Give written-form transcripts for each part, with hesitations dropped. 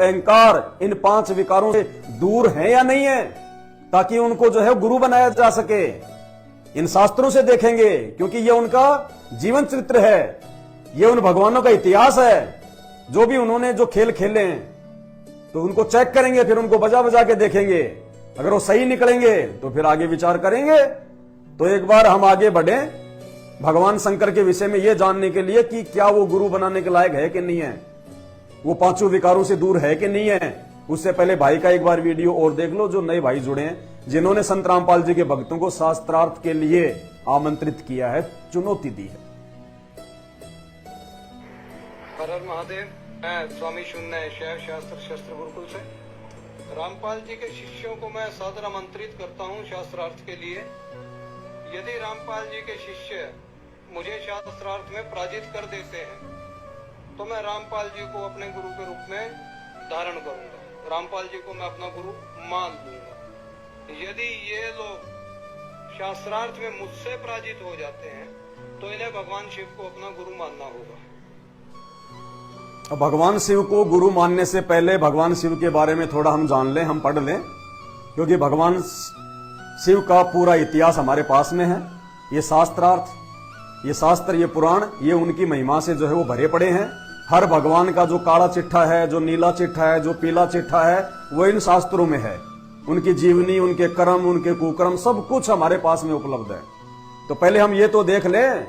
अहंकार, इन 5 विकारों से दूर है या नहीं है, ताकि उनको जो है गुरु बनाया जा सके। इन शास्त्रों से देखेंगे, क्योंकि ये उनका जीवन चरित्र है, ये उन भगवानों का इतिहास है। जो भी उन्होंने जो खेल खेले हैं तो उनको चेक करेंगे, फिर उनको बजा बजा के देखेंगे। अगर वो सही निकलेंगे तो फिर आगे विचार करेंगे। तो एक बार हम आगे बढ़े भगवान शंकर के विषय में ये जानने के लिए कि क्या वो गुरु बनाने के लायक है कि नहीं है, वो 5 विकारों से दूर है कि नहीं है। उससे पहले भाई का एक बार वीडियो और देख लो, जो नए भाई जुड़े हैं, जिन्होंने संत रामपाल जी के भक्तों को शास्त्रार्थ के लिए आमंत्रित किया है, चुनौती दी है। हर हर महादेव। मैं स्वामी शून्य शैव शास्त्र शस्त्र गुरुकुल से रामपाल जी के शिष्यों को मैं सादर आमंत्रित करता हूं शास्त्रार्थ के लिए। यदि रामपाल जी के शिष्य मुझे शास्त्रार्थ में पराजित कर देते हैं तो मैं रामपाल जी को अपने गुरु के रूप में धारण करूंगा, रामपाल जी को मैं अपना गुरु मान लूंगा। यदि ये लोग शास्त्रार्थ में मुझसे पराजित हो जाते हैं तो इन्हें भगवान शिव को अपना गुरु मानना होगा। भगवान शिव को गुरु मानने से पहले भगवान शिव के बारे में थोड़ा हम जान लें, हम पढ़ लें, क्योंकि भगवान शिव का पूरा इतिहास हमारे पास में है। ये शास्त्रार्थ, ये शास्त्र, ये पुराण, ये उनकी महिमा से जो है वो भरे पड़े हैं। हर भगवान का जो काला चिट्ठा है, जो नीला चिट्ठा है, जो पीला चिट्ठा है, वो इन शास्त्रों में है। उनकी जीवनी, उनके कर्म, उनके कुकर्म, सब कुछ हमारे पास में उपलब्ध है। तो पहले हम ये तो देख लें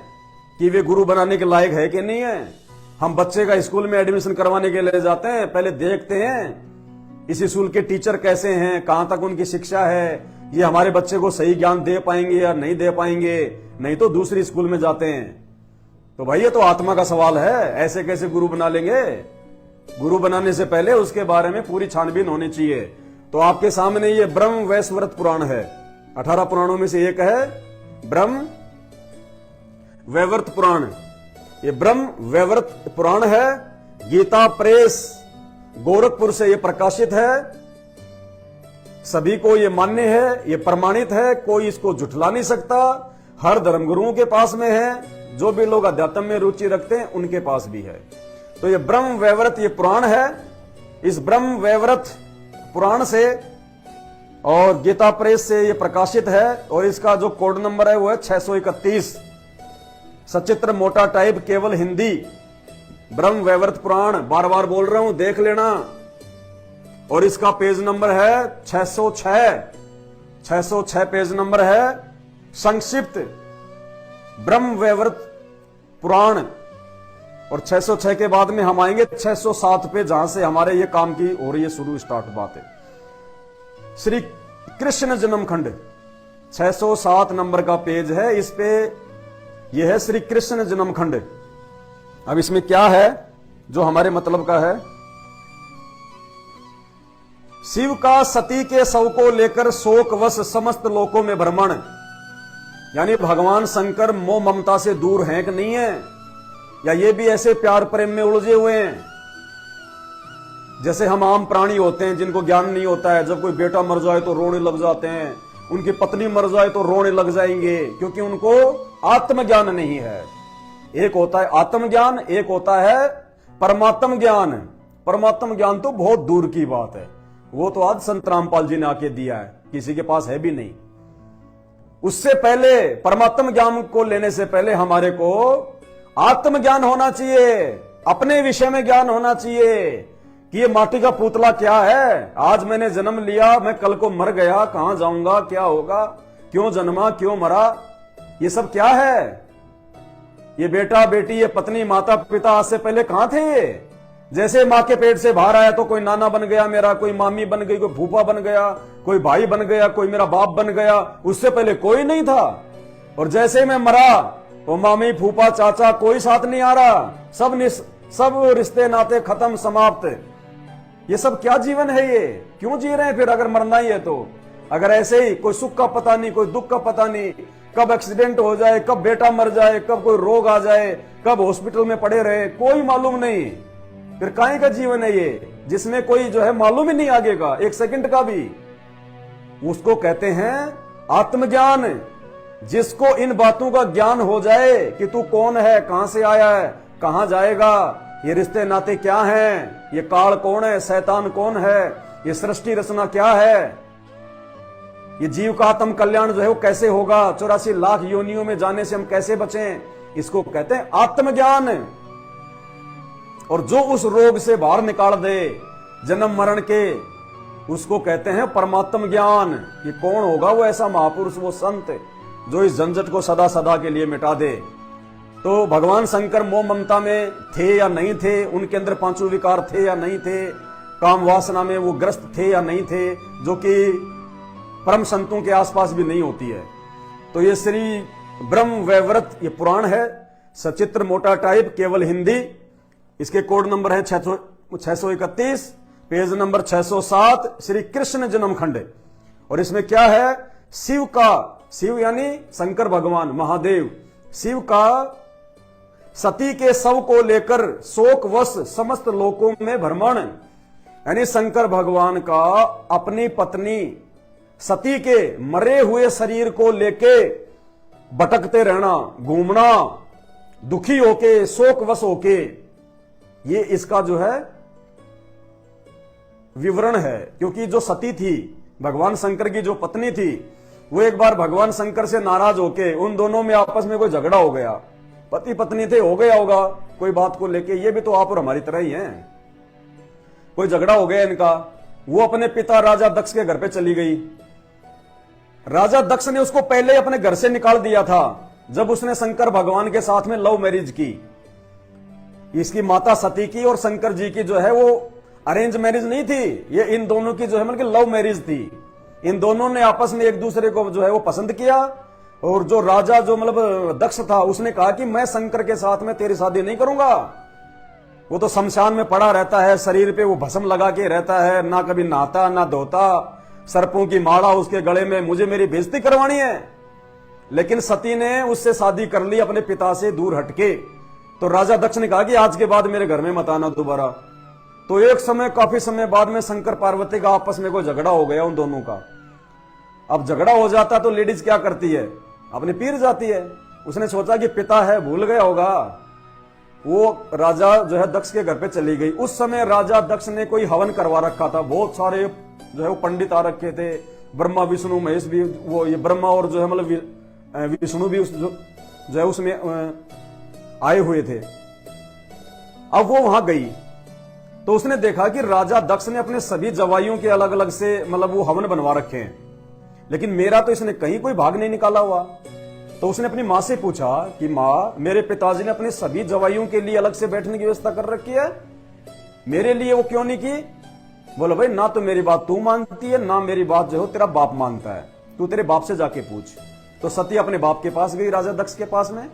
कि वे गुरु बनाने के लायक है कि नहीं है। हम बच्चे का स्कूल में एडमिशन करवाने के लिए जाते हैं, पहले देखते हैं इस स्कूल के टीचर कैसे हैं, कहां तक उनकी शिक्षा है, ये हमारे बच्चे को सही ज्ञान दे पाएंगे या नहीं दे पाएंगे। नहीं तो दूसरी स्कूल में जाते हैं। तो भाई ये तो आत्मा का सवाल है, ऐसे कैसे गुरु बना लेंगे। गुरु बनाने से पहले उसके बारे में पूरी छानबीन होनी चाहिए। तो आपके सामने ये ब्रह्म वैवर्त पुराण है, 18 पुराणों में से एक है ब्रह्म वैवर्त पुराण। ये ब्रह्म वैवर्त पुराण है, गीता प्रेस गोरखपुर से ये प्रकाशित है। सभी को ये मान्य है, ये प्रमाणित है, कोई इसको झुठला नहीं सकता। हर धर्मगुरुओं के पास में है, जो भी लोग अध्यात्म में रुचि रखते हैं उनके पास भी है। तो ये ब्रह्म वैवर्त ये पुराण है। इस ब्रह्म वैवर्त पुराण से और गीता प्रेस से ये प्रकाशित है, और इसका जो कोड नंबर है वो है 631। सचित्र मोटा टाइप, केवल हिंदी। ब्रह्म वैवर्त पुराण, बार बार बोल रहा हूं, देख लेना। और इसका पेज नंबर है 606। 606 पेज नंबर है। संक्षिप्त ब्रह्म वैवर्त पुराण। और 606 के बाद में हम आएंगे 607 पे, जहां से हमारे ये काम की और ये शुरू स्टार्ट बात है। श्री कृष्ण जन्मखंड 607 नंबर का पेज है। इस पे यह है श्री कृष्ण जन्मखंड। अब इसमें क्या है जो हमारे मतलब का है। शिव का सती के शव को लेकर शोकवश समस्त लोकों में भ्रमण, यानी भगवान शंकर मोह ममता से दूर हैं कि नहीं है, या ये भी ऐसे प्यार प्रेम में उलझे हुए हैं जैसे हम आम प्राणी होते हैं जिनको ज्ञान नहीं होता है। जब कोई बेटा मर जाए तो रोने लग जाते हैं, उनकी पत्नी मर जाए तो रोने लग जाएंगे, क्योंकि उनको आत्मज्ञान नहीं है। एक होता है आत्मज्ञान, एक होता है परमात्म ज्ञान। परमात्म ज्ञान तो बहुत दूर की बात है, वो तो आज संत रामपाल जी ने आके दिया है, किसी के पास है भी नहीं। उससे पहले परमात्म ज्ञान को लेने से पहले हमारे को आत्मज्ञान होना चाहिए, अपने विषय में ज्ञान होना चाहिए कि ये माटी का पुतला क्या है। आज मैंने जन्म लिया, मैं कल को मर गया, कहां जाऊंगा, क्या होगा, क्यों जन्मा, क्यों मरा, ये सब क्या है। ये बेटा बेटी, ये पत्नी, माता पिता आज से पहले कहां थे ये। जैसे मां के पेट से बाहर आया तो कोई नाना बन गया मेरा, कोई मामी बन गई, कोई फूफा बन गया, कोई भाई बन गया, कोई मेरा बाप बन गया, उससे पहले कोई नहीं था। और जैसे मैं मरा तो मामी फूफा चाचा कोई साथ नहीं आ रहा, सब रिश्ते नाते खत्म, समाप्त। ये सब क्या जीवन है, ये क्यों जी रहे हैं फिर अगर मरना ही है तो। अगर ऐसे ही कोई सुख का पता नहीं, कोई दुख का पता नहीं, कब एक्सीडेंट हो जाए, कब बेटा मर जाए, कब कोई रोग आ जाए, कब हॉस्पिटल में पड़े रहे, कोई मालूम नहीं, फिर काहे का जीवन है ये जिसमें कोई जो है मालूम ही नहीं आगे का, एक सेकंड का भी। उसको कहते हैं आत्मज्ञान। जिसको इन बातों का ज्ञान हो जाए कि तू कौन है, कहां से आया है, कहां जाएगा, ये रिश्ते नाते क्या हैं, ये काल कौन है, शैतान कौन है, ये सृष्टि रचना क्या है, ये जीव का आत्म कल्याण जो है वो कैसे होगा, 84 लाख योनियों में जाने से हम कैसे बचें, इसको कहते हैं आत्मज्ञान। और जो उस रोग से बाहर निकाल दे जन्म मरण के, उसको कहते हैं परमात्म ज्ञान। ये कौन होगा? वो ऐसा महापुरुष, वो संत जो इस झंझट को सदा सदा के लिए मिटा दे। तो भगवान शंकर मोह ममता में थे या नहीं थे, उनके अंदर पांचों विकार थे या नहीं थे, काम वासना में वो ग्रस्त थे या नहीं थे, जो कि परम संतों के आसपास भी नहीं होती है। तो ये श्री ब्रह्म वैवर्त, ये पुराण है, सचित्र मोटा टाइप, केवल हिंदी। इसके कोड नंबर है 631, पेज नंबर 607, श्री कृष्ण जन्म खंड। और इसमें क्या है? शिव का, शिव यानी शंकर भगवान महादेव, शिव का सती के शव को लेकर शोकवश समस्त लोकों में भ्रमण, यानी शंकर भगवान का अपनी पत्नी सती के मरे हुए शरीर को लेके भटकते रहना, घूमना, दुखी होके, शोकवश होके, ये इसका जो है विवरण है। क्योंकि जो सती थी, भगवान शंकर की जो पत्नी थी, वो एक बार भगवान शंकर से नाराज होके, उन दोनों में आपस में कोई झगड़ा हो गया, पति पत्नी थे, हो गया होगा कोई बात को लेके, ये भी तो आप और हमारी तरह ही हैं, कोई झगड़ा हो गया इनका। वो अपने पिता राजा दक्ष के घर पे चली गई। राजा दक्ष ने उसको पहले अपने घर से निकाल दिया था जब उसने शंकर भगवान के साथ में लव मैरिज की। इसकी माता सती की और शंकर जी की जो है वो अरेंज मैरिज नहीं थी, ये इन दोनों की जो है मतलब लव मैरिज थी। इन दोनों ने आपस में एक दूसरे को जो है वो पसंद किया। और जो राजा जो मतलब दक्ष था, उसने कहा कि मैं शंकर के साथ में तेरी शादी नहीं करूंगा। वो तो शमशान में पड़ा रहता है, शरीर पे वो भस्म लगा के रहता है, ना कभी नहाता ना धोता, सर्पों की माला उसके गले में, मुझे मेरी बेइज्जती करवानी है। लेकिन सती ने उससे शादी कर ली अपने पिता से दूर हटके। तो राजा दक्ष ने कहा कि आज के बाद मेरे घर में मत आना दोबारा। तो एक समय, काफी समय बाद में शंकर पार्वती का आपस में कोई झगड़ा हो गया उन दोनों का। अब झगड़ा हो जाता तो लेडीज क्या करती है? अपने पीर जाती है। उसने सोचा कि पिता है, भूल गया होगा। वो राजा जो है दक्ष के घर पे चली गई। उस समय राजा दक्ष ने कोई हवन करवा रखा था, बहुत सारे जो है वो पंडित आ रखे थे, ब्रह्मा विष्णु महेश भी, वो ये ब्रह्मा और जो है मतलब विष्णु भी जो है उसमें आए हुए थे। अब वो वहां गई तो उसने देखा कि राजा दक्ष ने अपने सभी जवाइयों के अलग अलग से मतलब वो हवन बनवा रखे हैं, लेकिन मेरा तो इसने कहीं कोई भाग नहीं निकाला हुआ। तो उसने अपनी मां से पूछा कि मां, मेरे पिताजी ने अपने सभी जवाइयों के लिए अलग से बैठने की व्यवस्था कर रखी है, मेरे लिए वो क्यों नहीं की? बोलो भाई, ना तो मेरी बात तू मानती है, ना मेरी बात जो है तेरा बाप मानता है, तू तेरे बाप से जाके पूछ। तो सती अपने बाप के पास गई, राजा दक्ष के पास में।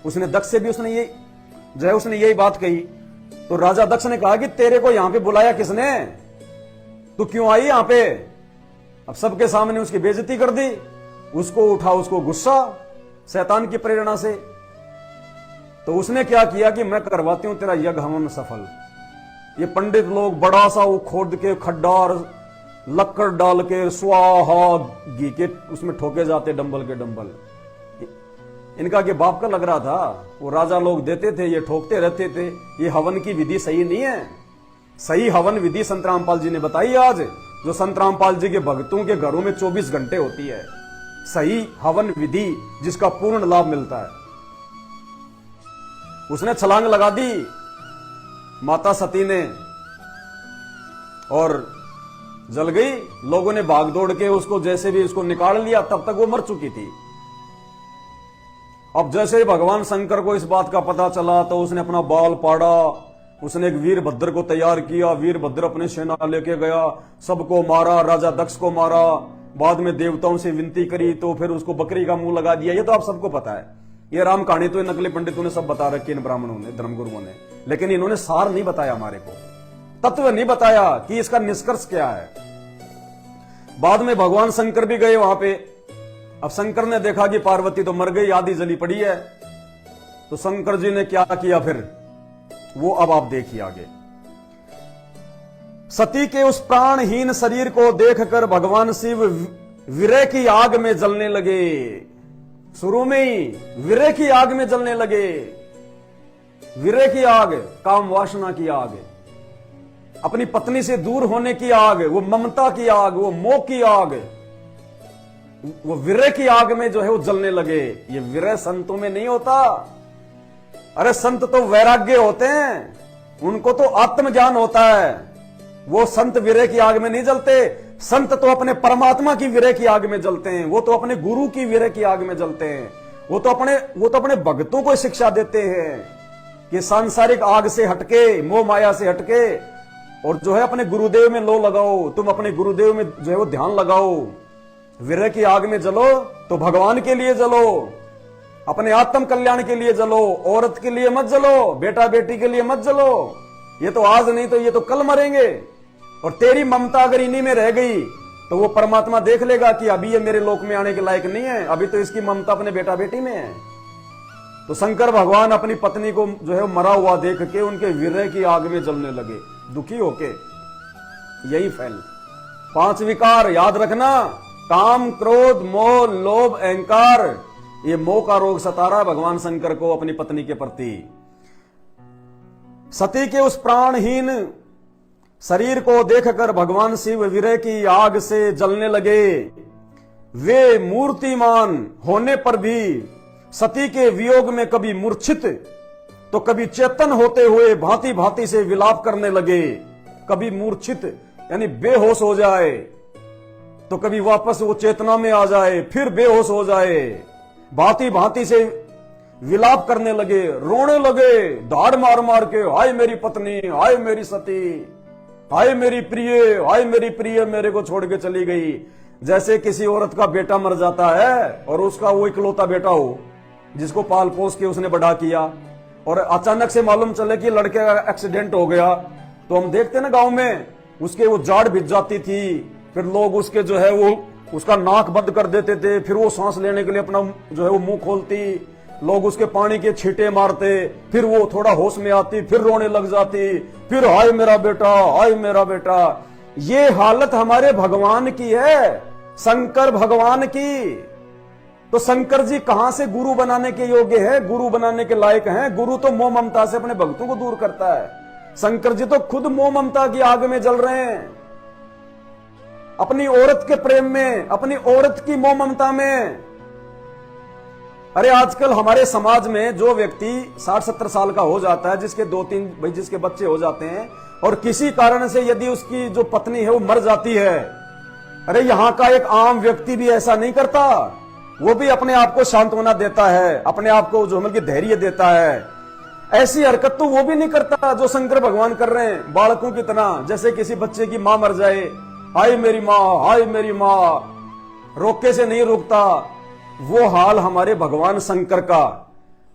उसने दक्ष से भी उसने ये जो है उसने यही बात कही। तो राजा दक्ष ने कहा कि तेरे को यहां पे बुलाया किसने? तू क्यों आई यहां पे? अब सबके सामने उसकी बेइज्जती कर दी। उसको उठा, उसको गुस्सा शैतान की प्रेरणा से। तो उसने क्या किया कि मैं करवाती हूं तेरा यज्ञ हवन सफल। ये पंडित लोग बड़ा सा वो खोद के खड्डा और लक्कड़ डाल के स्वाहा घी के उसमें ठोके जाते, डंबल के डंबल। इनका के बाप का लग रहा था, वो राजा लोग देते थे, ये ठोकते रहते थे। ये हवन की विधि सही नहीं है। सही हवन विधि संत रामपाल जी ने बताई आज, जो संत रामपाल जी के भक्तों के घरों में 24 घंटे होती है सही हवन विधि, जिसका पूर्ण लाभ मिलता है। उसने छलांग लगा दी माता सती ने और जल गई। लोगों ने भाग दौड़ के उसको जैसे भी उसको निकाल लिया, तब तक वो मर चुकी थी। अब जैसे ही भगवान शंकर को इस बात का पता चला तो उसने अपना बाल पाड़ा, उसने एक वीरभद्र को तैयार किया। वीरभद्र अपने सेना लेके गया, सबको मारा, राजा दक्ष को मारा। बाद में देवताओं से विनती करी तो फिर उसको बकरी का मुंह लगा दिया। ये तो आप सबको पता है, ये राम कहानी तो नकली पंडितों ने सब बता रखी, इन ब्राह्मणों ने, धर्मगुरुओं ने। लेकिन इन्होंने सार नहीं बताया, हमारे को तत्व नहीं बताया कि इसका निष्कर्ष क्या है। बाद में भगवान शंकर भी गए वहां पे। अब शंकर ने देखा कि पार्वती तो मर गई, आधी जली पड़ी है। तो शंकर जी ने क्या किया फिर, वो अब आप देखिए आगे। सती के उस प्राणहीन शरीर को देखकर भगवान शिव विरह की आग में जलने लगे। शुरू में ही विरह की आग में जलने लगे। विरह की आग, काम वासना की आग, अपनी पत्नी से दूर होने की आग, वो ममता की आग, वो मोह की आग, वो विरह की आग में जो है वो जलने लगे। ये विरह संतों में नहीं होता। अरे संत तो वैराग्य होते हैं, उनको तो आत्मज्ञान होता है। वो संत विरह की आग में नहीं जलते। संत तो अपने परमात्मा की विरह की आग में जलते हैं। वो तो अपने गुरु की विरह की आग में जलते हैं। वो तो अपने भक्तों को शिक्षा देते हैं कि सांसारिक आग से हटके, मोह माया से हटके, और जो है अपने गुरुदेव में लो लगाओ। तुम अपने गुरुदेव में जो है वो ध्यान लगाओ। विरह की आग में जलो तो भगवान के लिए जलो, अपने आत्म कल्याण के लिए जलो। औरत के लिए मत जलो, बेटा बेटी के लिए मत जलो। ये तो आज नहीं तो ये तो कल मरेंगे। और तेरी ममता अगर इन्हीं में रह गई तो वो परमात्मा देख लेगा कि अभी ये मेरे लोक में आने के लायक नहीं है, अभी तो इसकी ममता अपने बेटा बेटी में है। तो शंकर भगवान अपनी पत्नी को जो है मरा हुआ देख के उनके विरह की आग में जलने लगे, दुखी होके। यही फैल 5 विकार याद रखना, काम, क्रोध, मोह, लोभ, अहंकार। ये मोह का रोग सता रहा है भगवान शंकर को अपनी पत्नी के प्रति। सती के उस प्राणहीन शरीर को देखकर भगवान शिव विरह की आग से जलने लगे। वे मूर्तिमान होने पर भी सती के वियोग में कभी मूर्छित तो कभी चेतन होते हुए भांति भांति से विलाप करने लगे। कभी मूर्छित यानी बेहोश हो जाए तो कभी वापस वो चेतना में आ जाए, फिर बेहोश हो जाए। भांति भांति से विलाप करने लगे, रोने लगे, धाड़ मार मार के, हाय मेरी पत्नी, हाय मेरी सती, हाय मेरी प्रिय, हाय मेरी प्रिय मेरे को छोड़ के चली गई। जैसे किसी औरत का बेटा मर जाता है और उसका वो इकलौता बेटा हो जिसको पाल पोस के उसने बड़ा किया, और अचानक से मालूम चले कि लड़के का एक्सीडेंट हो गया, तो हम देखते ना गांव में उसके वो जाड़ भिज जाती थी, फिर लोग उसके जो है वो उसका नाक बंद कर देते थे, फिर वो सांस लेने के लिए अपना जो है वो मुंह खोलती, लोग उसके पानी के छींटे मारते, फिर वो थोड़ा होश में आती, फिर रोने लग जाती, फिर हाय मेरा बेटा, हाय मेरा बेटा। ये हालत हमारे भगवान की है, शंकर भगवान की। तो शंकर जी कहां से गुरु बनाने के योग्य है, गुरु बनाने के लायक हैं? गुरु तो मोह ममता से अपने भक्तों को दूर करता है। शंकर जी तो खुद मोह ममता की आग में जल रहे हैं, अपनी औरत के प्रेम में, अपनी औरत की मोह ममता में। अरे आजकल हमारे समाज में जो व्यक्ति 60-70 साल का हो जाता है, जिसके 2-3 भाई जिसके बच्चे हो जाते हैं, और किसी कारण से यदि उसकी जो पत्नी है वो मर जाती है, अरे यहां का एक आम व्यक्ति भी ऐसा नहीं करता। वो भी अपने आप को सांत्वना देता है, अपने आप को जो मतलब धैर्य देता है। ऐसी हरकत तो वो भी नहीं करता जो शंकर भगवान कर रहे हैं, बालकों की तरह। जैसे किसी बच्चे की मां मर जाए, हाय मेरी मां, हाय मेरी मां, रोके से नहीं रुकता। वो हाल हमारे भगवान शंकर का।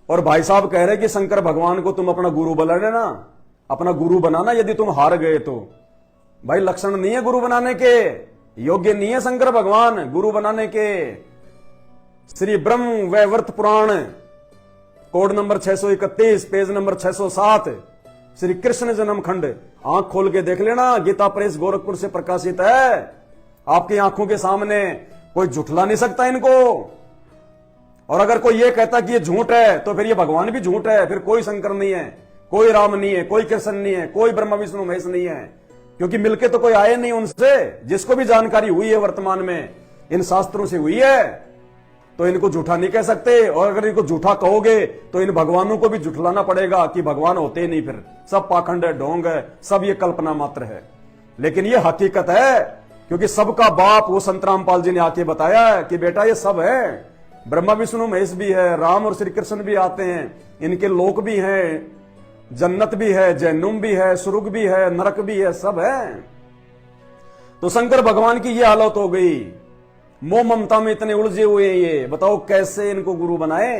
और भाई साहब कह रहे कि शंकर भगवान को तुम अपना गुरु बना लेना, अपना गुरु बनाना यदि तुम हार गए तो। भाई लक्षण नहीं है गुरु बनाने के, योग्य नहीं है शंकर भगवान गुरु बनाने के। Shri Brahma Vaivarta Purana code number 631 page number 607 Shri Krishna Janma Khand, आंख खोल के देख लेना, गीता प्रेस गोरखपुर से प्रकाशित है। आपकी आंखों के सामने कोई झुठला नहीं सकता इनको। और अगर कोई ये कहता कि ये झूठ है तो फिर ये भगवान भी झूठ है, फिर कोई शंकर नहीं है, कोई राम नहीं है, कोई कृष्ण नहीं है, कोई ब्रह्मा विष्णु महेश नहीं है, क्योंकि मिलके तो कोई आए नहीं उनसे। जिसको भी जानकारी हुई है वर्तमान में इन शास्त्रों से हुई है, तो इनको झूठा नहीं कह सकते। और अगर इनको झूठा कहोगे तो इन भगवानों को भी झुठलाना पड़ेगा कि भगवान होते ही नहीं, फिर सब पाखंड है, ढोंग है, सब ये कल्पना मात्र है। लेकिन ये हकीकत है, क्योंकि सबका बाप वो संत रामपाल जी ने आके बताया है कि बेटा ये सब है, ब्रह्मा विष्णु महेश भी है, राम और श्री कृष्ण भी आते हैं, इनके लोक भी हैं, जन्नत भी है, जहन्नुम भी है, स्वर्ग भी है, नरक भी है, सब है। तो शंकर भगवान की ये हालत हो गई, मोह ममता में इतने उलझे हुए हैं। ये बताओ कैसे इनको गुरु बनाए?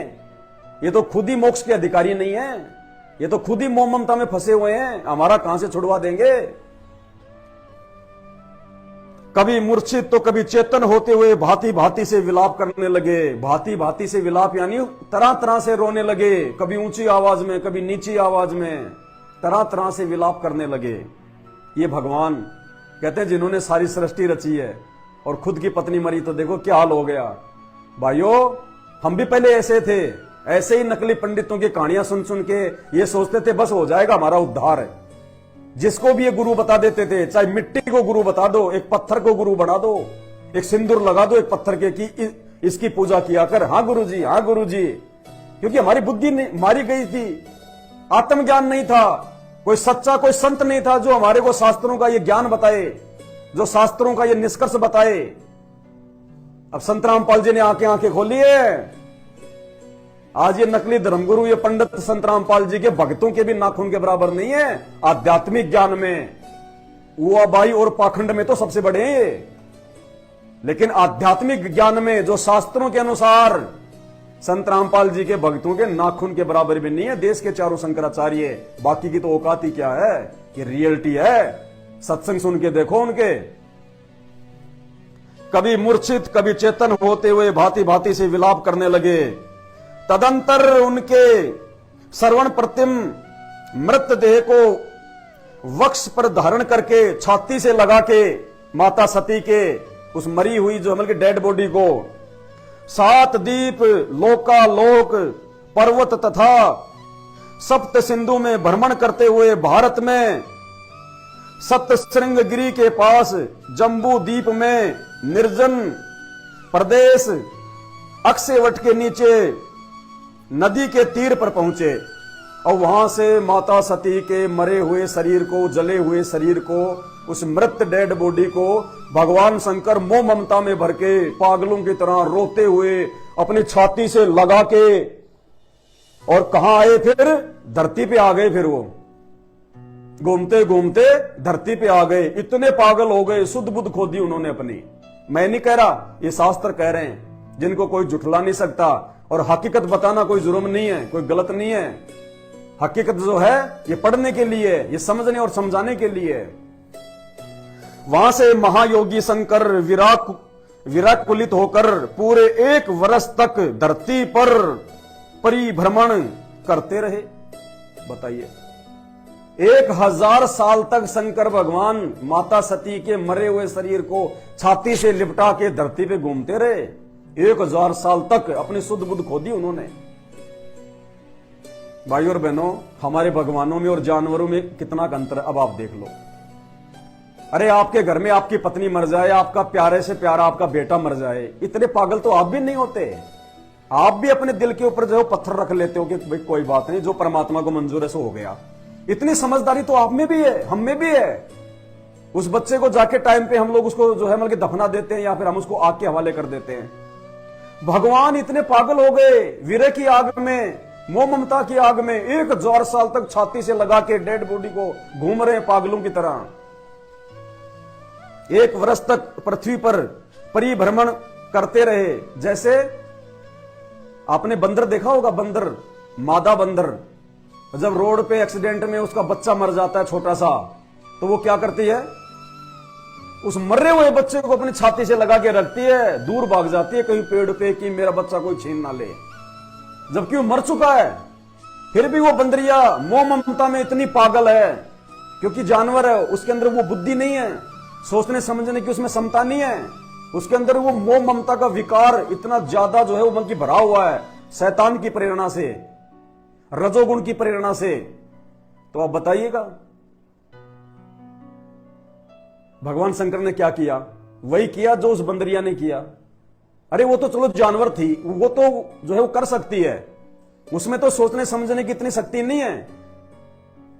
ये तो खुद ही मोक्ष के अधिकारी नहीं है, ये तो खुद ही मोह ममता में फंसे हुए हैं, हमारा कहां से छुड़वा देंगे? कभी मूर्छित तो कभी चेतन होते हुए भांति भांति से विलाप करने लगे। भांति भांति से विलाप यानी तरह तरह से रोने लगे, कभी ऊंची आवाज में, कभी नीची आवाज में, तरह तरह से विलाप करने लगे। ये भगवान कहते हैं जिन्होंने सारी सृष्टि रची है और खुद की पत्नी मरी तो देखो क्या हाल हो गया। भाइयों हम भी पहले ऐसे थे, ऐसे ही नकली पंडितों की कहानियां सुन सुन के ये सोचते थे बस हो जाएगा हमारा उद्धार है। जिसको भी ये गुरु बता देते थे, चाहे मिट्टी को गुरु बता दो, एक पत्थर को गुरु बना दो, एक सिंदूर लगा दो एक पत्थर के कि इसकी पूजा किया कर। हाँ गुरुजी, हाँ गुरुजी, क्योंकि हमारी बुद्धि मारी गई थी, आत्मज्ञान नहीं था, कोई सच्चा कोई संत नहीं था जो हमारे को शास्त्रों का ये ज्ञान बताए, जो शास्त्रों का ये निष्कर्ष बताए। अब संत रामपाल जी ने आंखें खोली है। आज ये नकली धर्मगुरु, ये पंडित संत रामपाल जी के भक्तों के भी नाखून के बराबर नहीं है। आध्यात्मिक ज्ञान में हुआबाई और पाखंड में तो सबसे बड़े हैं ये, लेकिन आध्यात्मिक ज्ञान में जो शास्त्रों के अनुसार संत रामपाल जी के भक्तों के नाखून के बराबर भी नहीं है। देश के चारों शंकराचार्य, बाकी की तो औकात ही क्या है, ये रियलिटी है। सत्संग सुन के देखो उनके, कभी मूर्छित कभी चेतन होते हुए भांति भांति से विलाप करने लगे। तदंतर उनके श्रवण प्रतिम मृतदेह को वक्ष पर धारण करके छाती से लगा के माता सती के उस मरी हुई जो मतलब की डेड बॉडी को 7 दीप लोकालोक पर्वत तथा सप्त सिंधु में भ्रमण करते हुए भारत में सप्त श्रृंगगिरी के पास जम्बू द्वीप में निर्जन प्रदेश अक्षयवट के नीचे नदी के तीर पर पहुंचे और वहां से माता सती के मरे हुए शरीर को, जले हुए शरीर को, उस मृत डेड बॉडी को भगवान शंकर मोह ममता में भर के पागलों की तरह रोते हुए अपनी छाती से लगा के और कहां आए, फिर धरती पे आ गए। फिर वो घूमते घूमते धरती पे आ गए। इतने पागल हो गए, शुद्ध बुद्ध खो दी उन्होंने अपनी। मैं नहीं कह रहा, ये शास्त्र कह रहे हैं, जिनको कोई झुठला नहीं सकता। और हकीकत बताना कोई जुर्म नहीं है, कोई गलत नहीं है। हकीकत जो है ये पढ़ने के लिए, ये समझने और समझाने के लिए। वहां से महायोगी शंकर विराकुलित होकर पूरे 1 वर्ष तक धरती पर परिभ्रमण करते रहे। बताइए, 1000 साल तक शंकर भगवान माता सती के मरे हुए शरीर को छाती से लिपटा के धरती पे घूमते रहे। 1000 साल तक अपनी शुद्ध बुद्ध खो दी उन्होंने। भाई और बहनों, हमारे भगवानों में और जानवरों में कितना अंतर, अब आप देख लो। अरे आपके घर में आपकी पत्नी मर जाए, आपका प्यारे से प्यारा आपका बेटा मर जाए, इतने पागल तो आप भी नहीं होते। आप भी अपने दिल के ऊपर जो है पत्थर रख लेते हो कि भाई कोई बात नहीं, जो परमात्मा को मंजूर है सो हो गया। इतनी समझदारी तो आप में भी है, हम में भी है। उस बच्चे को जाके टाइम पे हम लोग उसको जो है मतलब दफना देते हैं या फिर हम उसको आग के हवाले कर देते हैं। भगवान इतने पागल हो गए, विरह की आग में, मोह ममता की आग में 1000 साल तक छाती से लगा के डेड बॉडी को घूम रहे हैं पागलों की तरह। 1 वर्ष तक पृथ्वी पर परिभ्रमण करते रहे। जैसे आपने बंदर देखा होगा, बंदर, मादा बंदर, जब रोड पे एक्सीडेंट में उसका बच्चा मर जाता है छोटा सा, तो वो क्या करती है, उस मरे हुए बच्चे को अपनी छाती से लगा के रखती है, दूर भाग जाती है कहीं पेड़ पे कि मेरा बच्चा कोई छीन ना ले, जबकि वो मर चुका है। फिर भी वो बंदरिया मोह ममता में इतनी पागल है, क्योंकि जानवर है, उसके अंदर वो बुद्धि नहीं है, सोचने समझने की उसमें क्षमता नहीं है। उसके अंदर वो मोह ममता का विकार इतना ज्यादा जो है वो मन की भरा हुआ है, शैतान की प्रेरणा से, रजोगुण की प्रेरणा से। तो आप बताइएगा भगवान शंकर ने क्या किया? वही किया जो उस बंदरिया ने किया। अरे वो तो चलो जानवर थी, वो तो जो है वो कर सकती है, उसमें तो सोचने समझने की इतनी शक्ति नहीं है,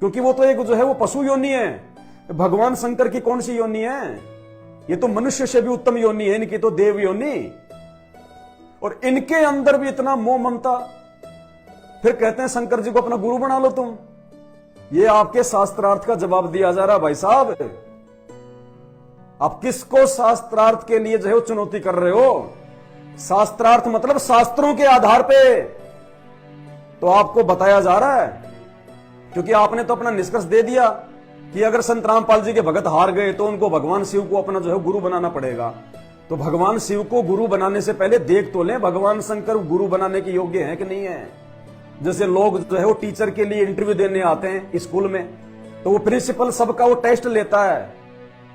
क्योंकि वो तो एक जो है वो पशु योनि है। भगवान शंकर की कौन सी योनि है? ये तो मनुष्य से भी उत्तम योनि है, इनकी तो देव योनि। और इनके अंदर भी इतना मोह ममता, फिर कहते हैं शंकर जी को अपना गुरु बना लो तुम। ये आपके शास्त्रार्थ का जवाब दिया जा रहा भाई साहब। आप किसको शास्त्रार्थ के लिए जो है चुनौती कर रहे हो? शास्त्रार्थ मतलब शास्त्रों के आधार पे तो आपको बताया जा रहा है, क्योंकि आपने तो अपना निष्कर्ष दे दिया कि अगर संत रामपाल जी के भगत हार गए तो उनको भगवान शिव को अपना जो है गुरु बनाना पड़ेगा। तो भगवान शिव को गुरु बनाने से पहले देख तो लें भगवान शंकर गुरु बनाने के योग्य हैं कि नहीं है। जैसे लोग जो है वो टीचर के लिए इंटरव्यू देने आते हैं स्कूल में, तो वो प्रिंसिपल सबका वो टेस्ट लेता है,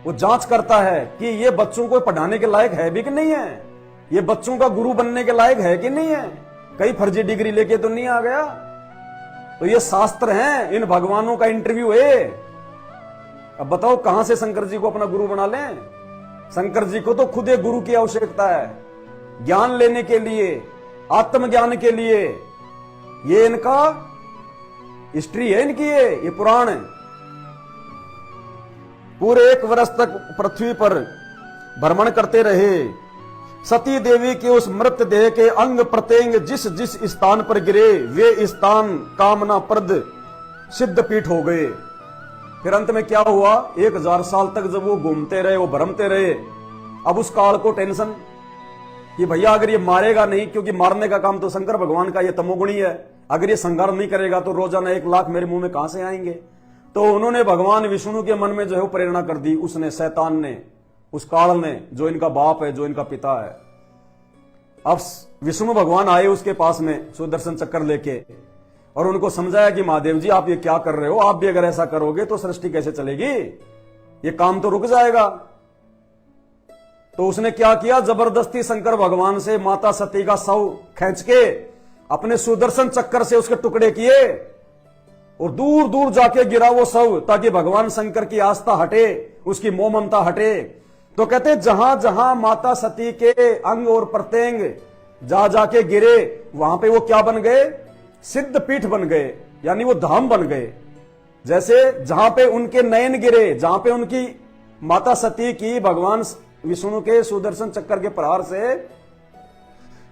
वो जांच करता है कि ये बच्चों को पढ़ाने के लायक है भी कि नहीं है, ये बच्चों का गुरु बनने के लायक है कि नहीं है। कई फर्जी डिग्री लेके तो नहीं आ गया। तो ये शास्त्र हैं, इन भगवानों का इंटरव्यू है। अब बताओ कहां से शंकर जी को अपना गुरु बना लें? शंकर जी को तो खुद एक गुरु की आवश्यकता है, ज्ञान लेने के लिए, आत्मज्ञान के लिए। ये इनका हिस्ट्री है, इनकी ये पुराण है। पूरे 1 वर्ष तक पृथ्वी पर भ्रमण करते रहे। सती देवी के उस मृत देह के अंग प्रत्यंग जिस जिस स्थान पर गिरे वे स्थान कामना प्रद सिद्ध पीठ हो गए। फिर अंत में क्या हुआ? 1000 साल तक जब वो घूमते रहे, वो भ्रमते रहे। अब उस काल को टेंशन कि भैया अगर ये मारेगा नहीं, क्योंकि मारने का काम तो शंकर भगवान का, ये तमोगुणी है, अगर ये संहार नहीं करेगा तो रोजाना 1 लाख मेरे मुंह में कहां से आएंगे? तो उन्होंने भगवान विष्णु के मन में जो है वो प्रेरणा कर दी। उसने, शैतान ने, उस काल ने, जो इनका बाप है, जो इनका पिता है। अब विष्णु भगवान आए उसके पास में सुदर्शन चक्कर लेके, और उनको समझाया कि महादेव जी आप ये क्या कर रहे हो? आप भी अगर ऐसा करोगे तो सृष्टि कैसे चलेगी? ये काम तो रुक जाएगा। तो उसने क्या किया? जबरदस्ती शंकर भगवान से माता सती का शव खींच के अपने सुदर्शन चक्कर से उसके टुकड़े किए और दूर दूर जाके गिरा वो शव, ताकि भगवान शंकर की आस्था हटे, उसकी मोह ममता हटे। तो कहते जहां जहां माता सती के अंग और प्रत्यंग जा जाके गिरे, वहां पे वो क्या बन गए? सिद्ध पीठ बन गए, यानी वो धाम बन गए। जैसे जहां पे उनके नयन गिरे, जहां पे उनकी माता सती की भगवान विष्णु के सुदर्शन चक्कर के प्रहार से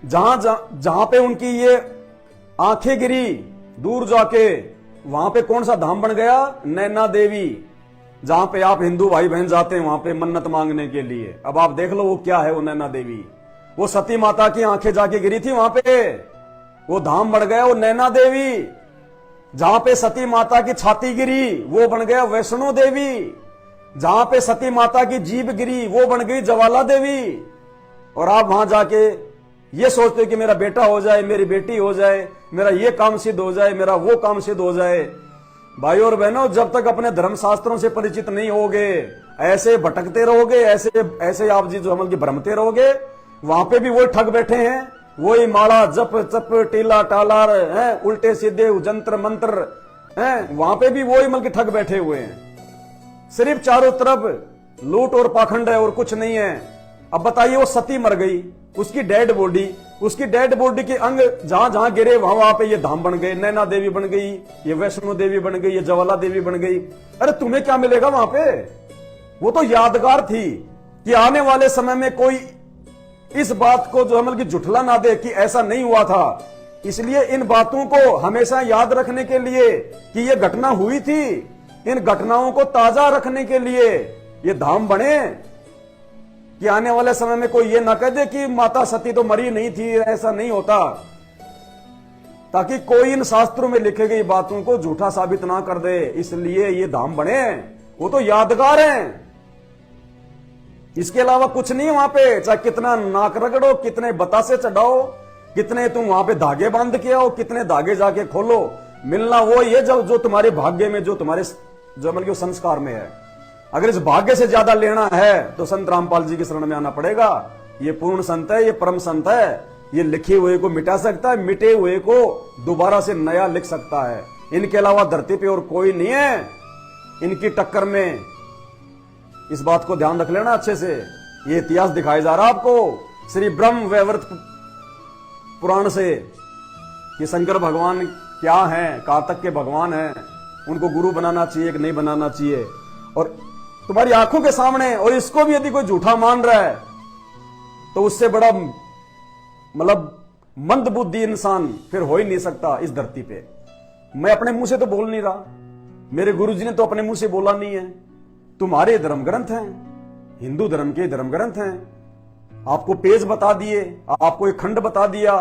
जहां पे उनकी ये आंखें गिरी दूर जाके, वहां पे कौन सा धाम बन गया? नैना देवी, जहां पे आप हिंदू भाई बहन जाते हैं वहां पे मन्नत मांगने के लिए। अब आप देख लो वो क्या है वो नैना देवी। वो सती माता की आंखें जाके गिरी थी वहां पे, वो धाम बन गया वो नैना देवी। जहां पे सती माता की छाती गिरी वो बन गया वैष्णो देवी। जहां पे सती माता की जीभ गिरी वो बन गई ज्वाला देवी। और आप वहां जाके ये सोचते हो कि मेरा बेटा हो जाए, मेरी बेटी हो जाए, मेरा ये काम सिद्ध हो जाए, मेरा वो काम सिद्ध हो जाए। भाइयों और बहनों, जब तक अपने धर्मशास्त्रों से परिचित नहीं होगे, ऐसे भटकते रहोगे, ऐसे आप जी जो अमल की भ्रमते रहोगे, वहां पे भी वही ठग बैठे हैं, वही माला जप चप टीला टालार है, उल्टे सीधे जंत्र मंत्र हैं, वहां पे भी वही अमल के ठग बैठे हुए हैं। सिर्फ चारों तरफ लूट और पाखंड है और कुछ नहीं है। अब बताइए वो सती मर गई, उसकी डेड बॉडी के अंग जहां जहां गिरे वहां वहां पे ये धाम बन गए। नैना देवी बन गई, ये वैष्णो देवी बन गई, ये ज्वाला देवी बन गई। अरे तुम्हें क्या मिलेगा वहां पे? वो तो यादगार थी कि आने वाले समय में कोई इस बात को जो अमल की जुठला ना दे कि ऐसा नहीं हुआ था। इसलिए इन बातों को हमेशा याद रखने के लिए कि ये घटना हुई थी, इन घटनाओं को ताजा रखने के लिए ये धाम बने, कि आने वाले समय में कोई ये ना कह दे कि माता सती तो मरी नहीं थी, ऐसा नहीं होता। ताकि कोई इन शास्त्रों में लिखी गई बातों को झूठा साबित ना कर दे, इसलिए ये धाम बने। वो तो यादगार हैं, इसके अलावा कुछ नहीं है वहां पे। चाहे कितना नाक रगड़ो, कितने बतासे चढ़ाओ, कितने तुम वहां पे धागे बांध के आओ, कितने धागे जाके खोलो, मिलना वो ये जो तुम्हारे भाग्य में, जो तुम्हारे जो मतलब संस्कार में है। अगर इस भाग्य से ज्यादा लेना है तो संत रामपाल जी की शरण में आना पड़ेगा। ये पूर्ण संत है, ये परम संत है, ये लिखे हुए को मिटा सकता है, मिटे हुए को दोबारा से नया लिख सकता है। इनके अलावा धरती पे और कोई नहीं है इनकी टक्कर में। इस बात को ध्यान रख लेना अच्छे से। ये इतिहास दिखाया जा रहा है आपको श्री ब्रह्म वैवर्त पुराण से कि शंकर भगवान क्या हैं, कार्तक के भगवान हैं, उनको गुरु बनाना चाहिए कि नहीं बनाना चाहिए। और तुम्हारी आंखों के सामने, और इसको भी यदि कोई झूठा मान रहा है तो उससे बड़ा मतलब मंद बुद्धि इंसान फिर हो ही नहीं सकता इस धरती पे। मैं अपने मुंह से तो बोल नहीं रहा, मेरे गुरुजी ने तो अपने मुंह से बोला नहीं है। तुम्हारे धर्म ग्रंथ हैं, हिंदू धर्म के धर्म ग्रंथ हैं, आपको पेज बता दिए, आपको एक खंड बता दिया,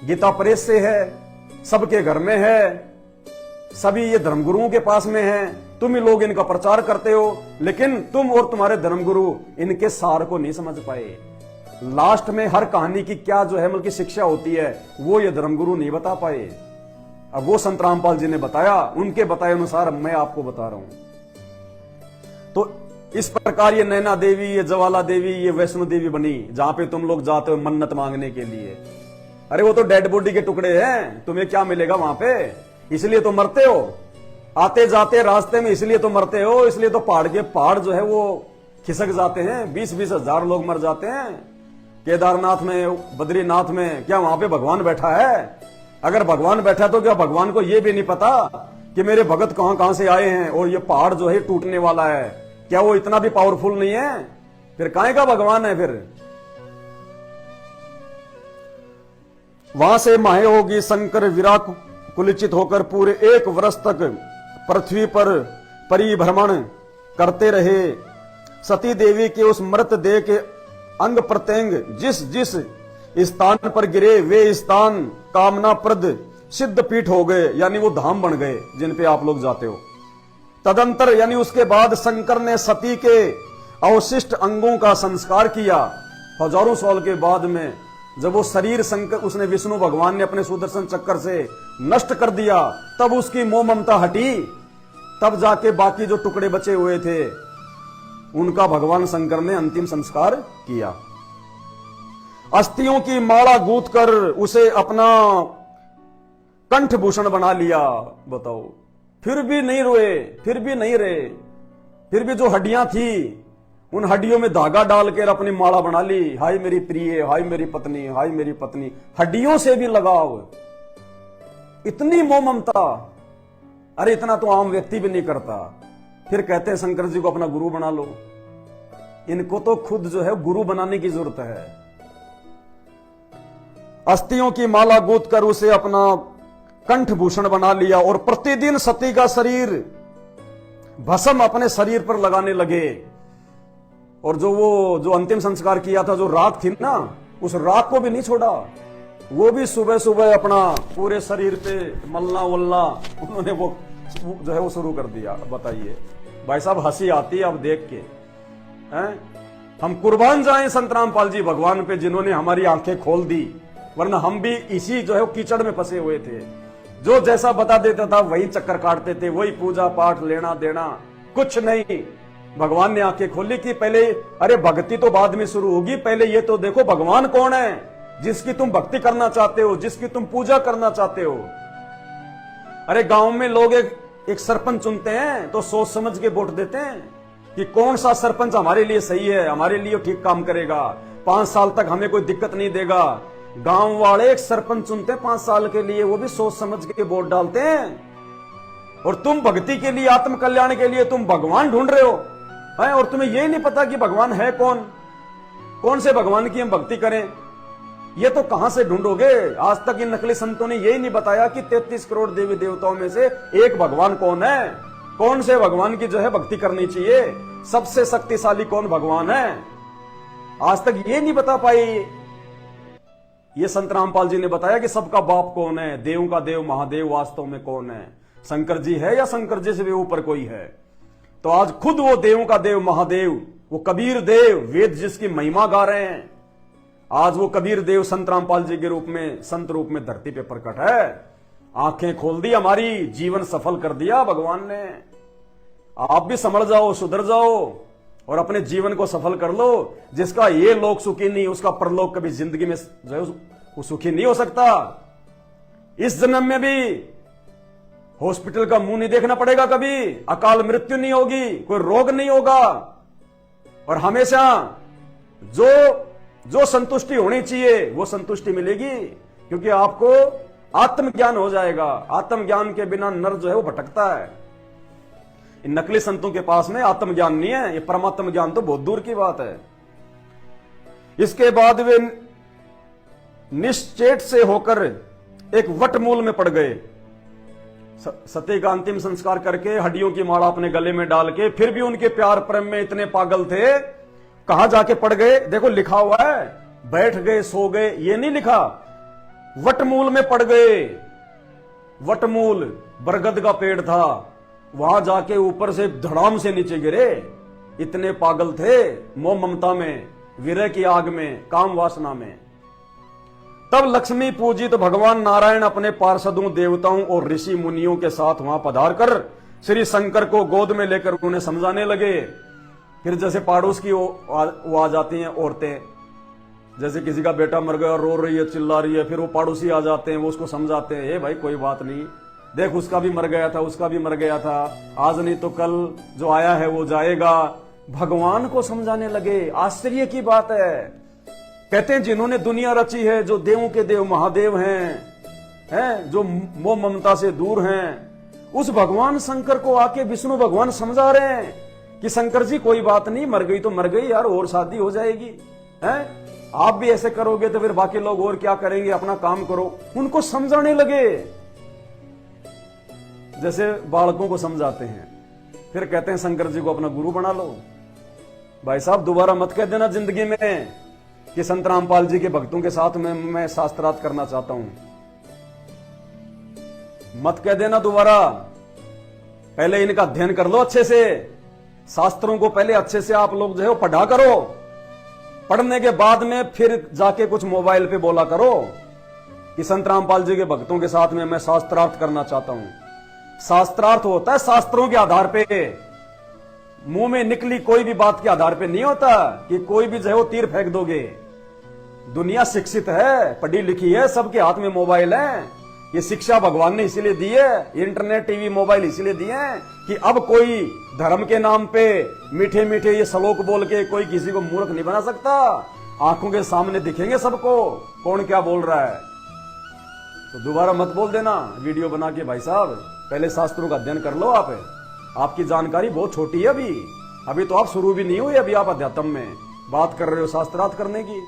गीता प्रेस से है, सबके घर में है, सभी ये धर्मगुरुओं के पास में है। तुम ही लोग इनका प्रचार करते हो, लेकिन तुम और तुम्हारे धर्मगुरु इनके सार को नहीं समझ पाए। लास्ट में हर कहानी की क्या जो है मतलब की शिक्षा होती है वो ये धर्मगुरु नहीं बता पाए। अब वो संत रामपाल जी ने बताया, उनके बताए अनुसार मैं आपको बता रहा हूं। तो इस प्रकार ये नैना देवी, ये ज्वाला देवी, ये वैष्णो देवी बनी, जहां पे तुम लोग जाते हो मन्नत मांगने के लिए। अरे वो तो डेड बॉडी के टुकड़े हैं, तुम्हें क्या मिलेगा वहां पे? इसलिए तो मरते हो, आते जाते रास्ते में इसलिए तो मरते हो, इसलिए तो पहाड़ के पहाड़ जो है वो खिसक जाते हैं, 20-20 हजार लोग मर जाते हैं। केदारनाथ में, बद्रीनाथ में, क्या वहां पे भगवान बैठा है? अगर भगवान बैठा तो क्या भगवान को यह भी नहीं पता कि मेरे भगत कहां कहां से आए हैं और ये पहाड़ जो है टूटने वाला है? क्या वो इतना भी पावरफुल नहीं है? फिर काहे का भगवान है फिर? वहां से माहे होगी शंकर विराकुलिचित होकर पूरे 1 वर्ष तक पृथ्वी पर परिभ्रमण करते रहे। सती देवी के उस मृत देह के अंग प्रत्यंग जिस जिस स्थान पर गिरे वे स्थान कामनाप्रद सिद्ध पीठ हो गए, यानी वो धाम बन गए जिन पे आप लोग जाते हो। तदंतर यानी उसके बाद शंकर ने सती के अवशिष्ट अंगों का संस्कार किया। हजारों साल के बाद में जब वो शरीर शंकर उसने विष्णु भगवान ने अपने सुदर्शन चक्कर से नष्ट कर दिया, तब उसकी मोह ममता हटी, तब जाके बाकी जो टुकड़े बचे हुए थे उनका भगवान शंकर ने अंतिम संस्कार किया। अस्थियों की माला गूंथ कर उसे अपना कंठभूषण बना लिया। बताओ, फिर भी नहीं रोए, फिर भी नहीं रहे, फिर भी जो हड्डियां थी उन हड्डियों में धागा डालकर अपनी माला बना ली। हाय मेरी प्रिय, हाय मेरी पत्नी, हाय मेरी पत्नी। हड्डियों से भी लगाव, इतनी मोह ममता। अरे इतना तो आम व्यक्ति भी नहीं करता, फिर कहते हैं शंकर जी को अपना गुरु बना लो। इनको तो खुद जो है गुरु बनाने की जरूरत है। अस्थियों की माला गूंथ कर उसे अपना कंठभूषण बना लिया और प्रतिदिन सती का शरीर भस्म अपने शरीर पर लगाने लगे। और जो अंतिम संस्कार किया था, जो राख थी ना, उस राख को भी नहीं छोड़ा। वो भी सुबह सुबह अपना पूरे शरीर पे मलना वलना उन्होंने वो जो है वो शुरू कर दिया। बताइए भाई साहब, हंसी आती है अब देख के हैं? हम कुर्बान जाएं संत रामपाल जी भगवान पे जिन्होंने हमारी आंखें खोल दी, वरना हम भी इसी जो है कीचड़ में फंसे हुए थे। जो जैसा बता देता था वही चक्कर काटते थे, वही पूजा पाठ लेना देना, कुछ नहीं। भगवान ने आंखें खोली कि पहले, अरे भक्ति तो बाद में शुरू होगी, पहले ये तो देखो भगवान कौन है जिसकी तुम भक्ति करना चाहते हो, जिसकी तुम पूजा करना चाहते हो। अरे गांव में लोग एक सरपंच चुनते हैं तो सोच समझ के वोट देते हैं कि कौन सा सरपंच हमारे लिए सही है, हमारे लिए ठीक काम करेगा, 5 साल तक हमें कोई दिक्कत नहीं देगा। गांव वाले एक सरपंच चुनते हैं 5 साल के लिए, वो भी सोच समझ के वोट डालते हैं। और तुम भक्ति के लिए, आत्म कल्याण के लिए तुम भगवान ढूंढ रहे हो है? और तुम्हें यही नहीं पता कि भगवान है कौन, कौन से भगवान की हम भक्ति करें। ये तो कहां से ढूंढोगे? आज तक इन नकली संतों ने यही नहीं बताया कि 33 करोड़ देवी देवताओं में से एक भगवान कौन है, कौन से भगवान की जो है भक्ति करनी चाहिए, सबसे शक्तिशाली कौन भगवान है। आज तक ये नहीं बता पाई। ये संत रामपाल जी ने बताया कि सबका बाप कौन है, देवों का देव महादेव वास्तव में कौन है, शंकर जी है या शंकर जी से भी ऊपर कोई है। तो आज खुद वो देवों का देव महादेव, वो कबीर देव, वेद जिसकी महिमा गा रहे हैं, आज वो कबीर देव संत रामपाल जी के रूप में, संत रूप में धरती पे प्रकट है। आंखें खोल दी हमारी, जीवन सफल कर दिया भगवान ने। आप भी समझ जाओ, सुधर जाओ और अपने जीवन को सफल कर लो। जिसका ये लोक सुखी नहीं, उसका परलोक कभी जिंदगी में जो है वो सुखी नहीं हो सकता। इस जन्म में भी हॉस्पिटल का मुंह नहीं देखना पड़ेगा, कभी अकाल मृत्यु नहीं होगी, कोई रोग नहीं होगा। और हमेशा जो संतुष्टि होनी चाहिए वो संतुष्टि मिलेगी, क्योंकि आपको आत्मज्ञान हो जाएगा। आत्मज्ञान के बिना नर जो है वो भटकता है। इन नकली संतों के पास में आत्मज्ञान नहीं है, ये परमात्म ज्ञान तो बहुत दूर की बात है। इसके बाद वे निश्चेत से होकर एक वटमूल में पड़ गए। सती का अंतिम संस्कार करके हड्डियों की माला अपने गले में डाल के, फिर भी उनके प्यार प्रेम में इतने पागल थे, कहां जाके पड़ गए? देखो लिखा हुआ है, बैठ गए सो गए, ये नहीं लिखा, वटमूल में पड़ गए। वटमूल बरगद का पेड़ था, वहां जाके ऊपर से धड़ाम से नीचे गिरे। इतने पागल थे मोह ममता में, विरह की आग में, काम वासना में। तब लक्ष्मी पूजित भगवान नारायण अपने पार्षदों, देवताओं और ऋषि मुनियों के साथ वहां पधार कर श्री शंकर को गोद में लेकर उन्हें समझाने लगे। फिर जैसे पड़ोस की वो आ जाती हैं औरतें, जैसे किसी का बेटा मर गया, रो रही है, चिल्ला रही है, फिर वो पड़ोसी आ जाते हैं, वो उसको समझाते हैं, ए भाई कोई बात नहीं, देख उसका भी मर गया था, उसका भी मर गया था, आज नहीं तो कल जो आया है वो जाएगा। भगवान को समझाने लगे। आश्चर्य की बात है। कहते हैं जिन्होंने दुनिया रची है, जो देवों के देव महादेव हैं, जो मोह ममता से दूर हैं, उस भगवान शंकर को आके विष्णु भगवान समझा रहे हैं कि शंकर जी कोई बात नहीं, मर गई तो मर गई यार, और शादी हो जाएगी, हैं? आप भी ऐसे करोगे तो फिर बाकी लोग और क्या करेंगे, अपना काम करो। उनको समझाने लगे जैसे बालकों को समझाते हैं। फिर कहते हैं शंकर जी को अपना गुरु बना लो। भाई साहब दोबारा मत कह देना जिंदगी में कि संत रामपाल जी के भक्तों के साथ में मैं शास्त्रार्थ करना चाहता हूं, मत कह देना दोबारा। पहले इनका अध्ययन कर लो अच्छे से, शास्त्रों को पहले अच्छे से आप लोग जो है पढ़ा करो। पढ़ने के बाद में फिर जाके कुछ मोबाइल पे बोला करो कि संत रामपाल जी के भक्तों के साथ में मैं शास्त्रार्थ करना चाहता हूं। शास्त्रार्थ होता है शास्त्रों के आधार पे, मुंह में निकली कोई भी बात के आधार पे नहीं होता कि कोई भी जो है वो तीर फेंक दोगे। दुनिया शिक्षित है, पढ़ी लिखी है, सबके हाथ में मोबाइल है। ये शिक्षा भगवान ने इसीलिए दी है, इंटरनेट टीवी मोबाइल इसीलिए दिए हैं कि अब कोई धर्म के नाम पे मीठे मीठे ये श्लोक बोल के कोई किसी को मूर्ख नहीं बना सकता। आंखों के सामने दिखेंगे सबको कौन क्या बोल रहा है। तो दोबारा मत बोल देना वीडियो बना के, भाई साहब पहले शास्त्रों का अध्ययन कर लो। आपकी जानकारी बहुत छोटी है, अभी तो आप शुरू भी नहीं हुए, अभी आप अध्यात्म में बात कर रहे हो शास्त्रार्थ करने की।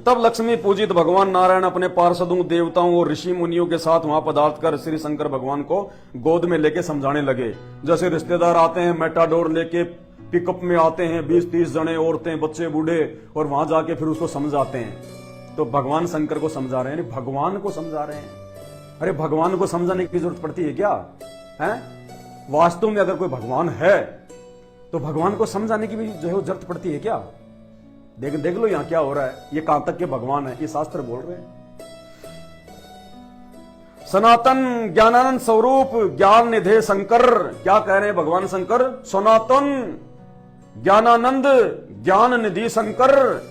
तब लक्ष्मी पूजित भगवान नारायण अपने पार्षदों, देवताओं और ऋषि मुनियों के साथ वहां पदार्थ कर श्री शंकर भगवान को गोद में लेके समझाने लगे। जैसे रिश्तेदार आते हैं मेटाडोर लेके, पिकअप में आते हैं 20-30 जने, औरतें, बच्चे, बूढ़े, और वहां जाके फिर उसको समझाते हैं। तो भगवान शंकर को समझा रहे हैं, भगवान को समझा रहे हैं। अरे भगवान को समझाने की जरूरत पड़ती है क्या? हैं? वास्तव में अगर कोई भगवान है तो भगवान को समझाने की भी जो है जरूरत पड़ती है क्या? देख लो यहां क्या हो रहा है, ये कहां तक के भगवान है, ये शास्त्र बोल रहे हैं। सनातन ज्ञानानंद स्वरूप ज्ञान निधे शंकर, क्या कह रहे हैं भगवान शंकर? सनातन ज्ञानानंद ज्ञान निधि शंकर,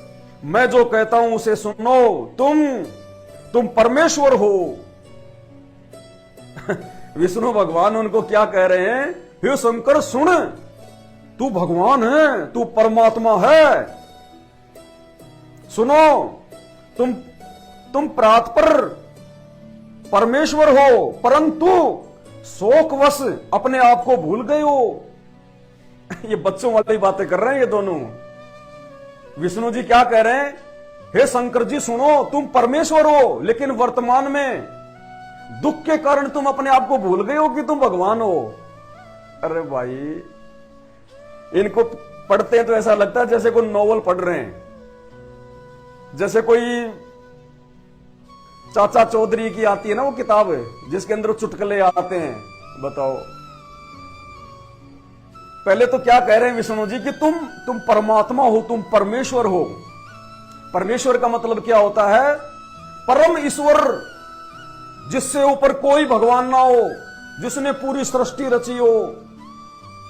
मैं जो कहता हूं उसे सुनो, तुम परमेश्वर हो। विष्णु भगवान उनको क्या कह रहे हैं? हे शंकर सुन, तू भगवान है, तू परमात्मा है, सुनो, तुम प्रातपर परमेश्वर हो, परंतु शोकवश अपने आप को भूल गए हो। ये बच्चों वाली बातें कर रहे हैं ये दोनों। विष्णु जी क्या कह रहे हैं? हे शंकर जी सुनो, तुम परमेश्वर हो, लेकिन वर्तमान में दुख के कारण तुम अपने आप को भूल गए हो कि तुम भगवान हो। अरे भाई, इनको पढ़ते हैं तो ऐसा लगता है जैसे कोई नॉवल पढ़ रहे हैं, जैसे कोई चाचा चौधरी की आती है ना वो किताब जिसके अंदर चुटकुले आते हैं। बताओ, पहले तो क्या कह रहे हैं विष्णु जी कि तुम परमात्मा हो, तुम परमेश्वर हो। परमेश्वर का मतलब क्या होता है? परम ईश्वर, जिससे ऊपर कोई भगवान ना हो, जिसने पूरी सृष्टि रची हो,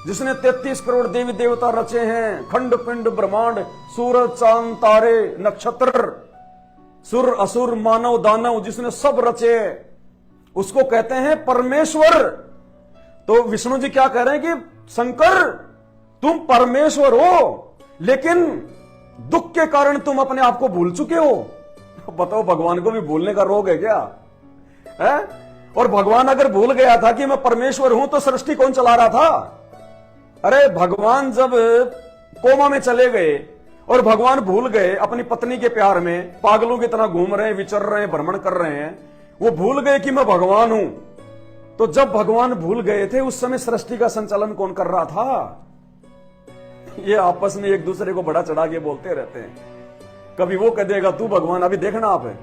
जिसने 33 करोड़ देवी देवता रचे हैं, खंड पिंड ब्रह्मांड, सूरज चांद तारे नक्षत्र, सुर असुर मानव दानव, जिसने सब रचे, उसको कहते हैं परमेश्वर। तो विष्णु जी क्या कह रहे हैं कि शंकर तुम परमेश्वर हो, लेकिन दुख के कारण तुम अपने आप को भूल चुके हो। बताओ, भगवान को भी भूलने का रोग है क्या? है? और भगवान अगर भूल गया था कि मैं परमेश्वर हूं तो सृष्टि कौन चला रहा था? अरे भगवान जब कोमा में चले गए और भगवान भूल गए अपनी पत्नी के प्यार में, पागलों की तरह घूम रहे हैं, विचर रहे हैं, भ्रमण कर रहे हैं, वो भूल गए कि मैं भगवान हूं। तो जब भगवान भूल गए थे उस समय सृष्टि का संचालन कौन कर रहा था? ये आपस में एक दूसरे को बड़ा चढ़ा के बोलते रहते हैं। कभी वो कह देगा तू भगवान, अभी देखना आप है,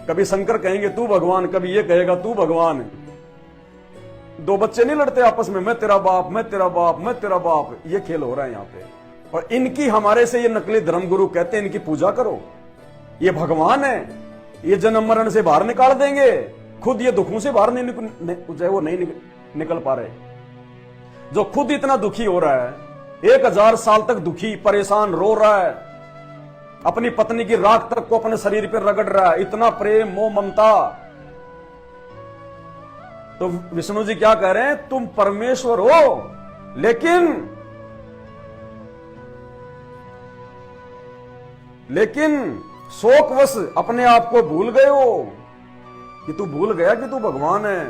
कभी शंकर कहेंगे तू भगवान, कभी ये कहेगा तू भगवान। दो बच्चे नहीं लड़ते आपस में, मैं तेरा बाप, मैं तेरा बाप, मैं तेरा बाप। ये खेल हो रहा है यहाँ पे। और इनकी हमारे से ये नकली धर्मगुरु कहते हैं इनकी पूजा करो, ये भगवान है, ये जन्म मरण से बाहर निकाल देंगे, खुद ये दुखों से बाहर नहीं निकल पा रहे। जो खुद इतना दुखी हो रहा है, 1000 साल तक दुखी, परेशान, रो रहा है, अपनी पत्नी की राख तक को अपने शरीर पर रगड़ रहा है, इतना प्रेम मोह ममता। तो विष्णु जी क्या कह रहे हैं, तुम परमेश्वर हो, लेकिन शोकवश अपने आप को भूल गए हो कि तू भूल गया कि तू भगवान है।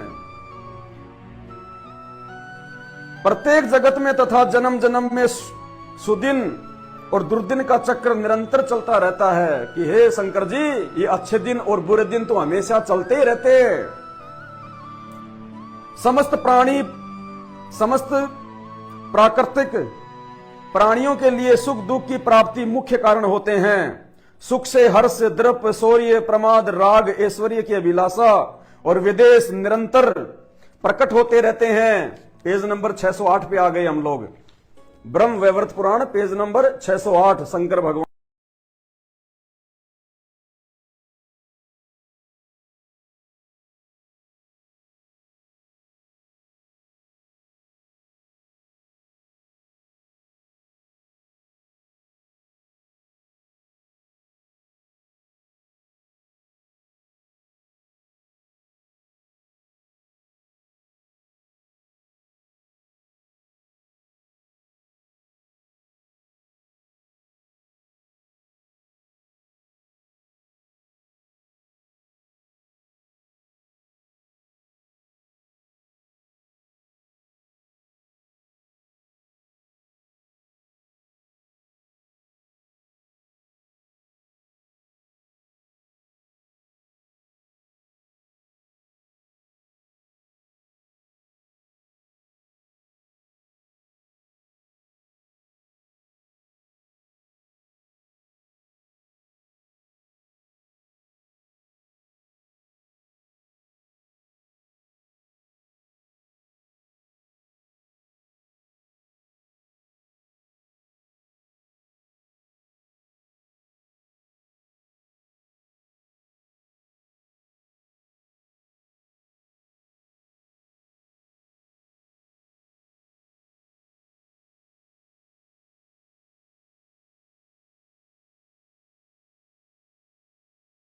प्रत्येक जगत में तथा जन्म जन्म में सुदिन और दुर्दिन का चक्र निरंतर चलता रहता है कि हे शंकर जी, ये अच्छे दिन और बुरे दिन तो हमेशा चलते ही रहते हैं। समस्त प्राकृतिक प्राणियों के लिए सुख दुख की प्राप्ति मुख्य कारण होते हैं। सुख से हर्ष, द्रप, शौर्य, प्रमाद, राग, ऐश्वर्य की अभिलाषा और विदेश निरंतर प्रकट होते रहते हैं। पेज नंबर 608 पे आ गए हम लोग। ब्रह्म वैवर्त पुराण पेज नंबर 608 शंकर भगवान